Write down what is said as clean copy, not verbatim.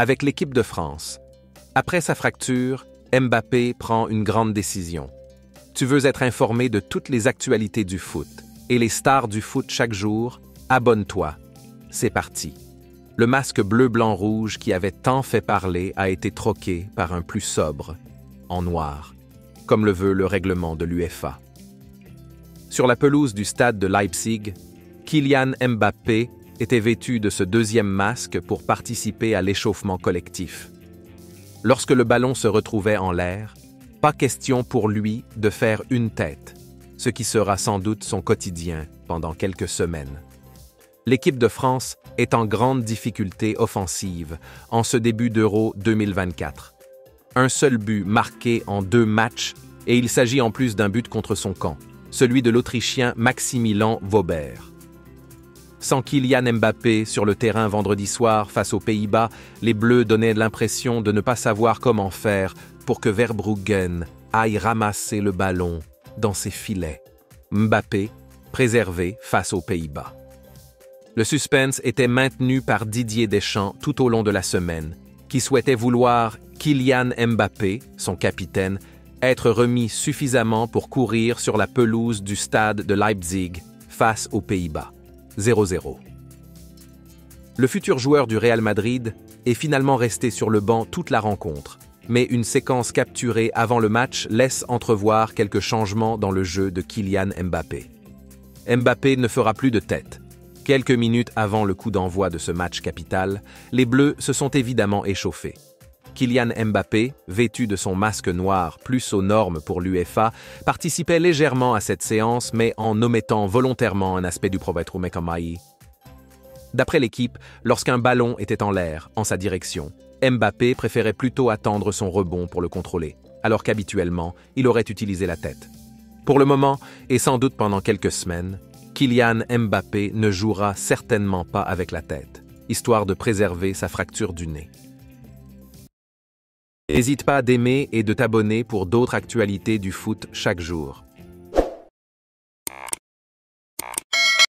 Avec l'équipe de France. Après sa fracture, Mbappé prend une grande décision. Tu veux être informé de toutes les actualités du foot et les stars du foot chaque jour? Abonne-toi. C'est parti. Le masque bleu-blanc-rouge qui avait tant fait parler a été troqué par un plus sobre, en noir, comme le veut le règlement de l'UEFA. Sur la pelouse du stade de Leipzig, Kylian Mbappé était vêtu de ce deuxième masque pour participer à l'échauffement collectif. Lorsque le ballon se retrouvait en l'air, pas question pour lui de faire une tête, ce qui sera sans doute son quotidien pendant quelques semaines. L'équipe de France est en grande difficulté offensive en ce début d'Euro 2024. Un seul but marqué en 2 matchs et il s'agit en plus d'un but contre son camp, celui de l'Autrichien Maximilian Wöber. Sans Kylian Mbappé sur le terrain vendredi soir face aux Pays-Bas, les Bleus donnaient l'impression de ne pas savoir comment faire pour que Verbruggen aille ramasser le ballon dans ses filets. Mbappé, préservé face aux Pays-Bas. Le suspense était maintenu par Didier Deschamps tout au long de la semaine, qui souhaitait vouloir Kylian Mbappé, son capitaine, être remis suffisamment pour courir sur la pelouse du stade de Leipzig face aux Pays-Bas. 0-0. Le futur joueur du Real Madrid est finalement resté sur le banc toute la rencontre, mais une séquence capturée avant le match laisse entrevoir quelques changements dans le jeu de Kylian Mbappé. Mbappé ne fera plus de tête. Quelques minutes avant le coup d'envoi de ce match capital, les Bleus se sont évidemment échauffés. Kylian Mbappé, vêtu de son masque noir plus aux normes pour l'UEFA, participait légèrement à cette séance mais en omettant volontairement un aspect du propriétaire Mekamai. D'après l'équipe, lorsqu'un ballon était en l'air, en sa direction, Mbappé préférait plutôt attendre son rebond pour le contrôler, alors qu'habituellement, il aurait utilisé la tête. Pour le moment, et sans doute pendant quelques semaines, Kylian Mbappé ne jouera certainement pas avec la tête, histoire de préserver sa fracture du nez. N'hésite pas d'aimer et de t'abonner pour d'autres actualités du foot chaque jour.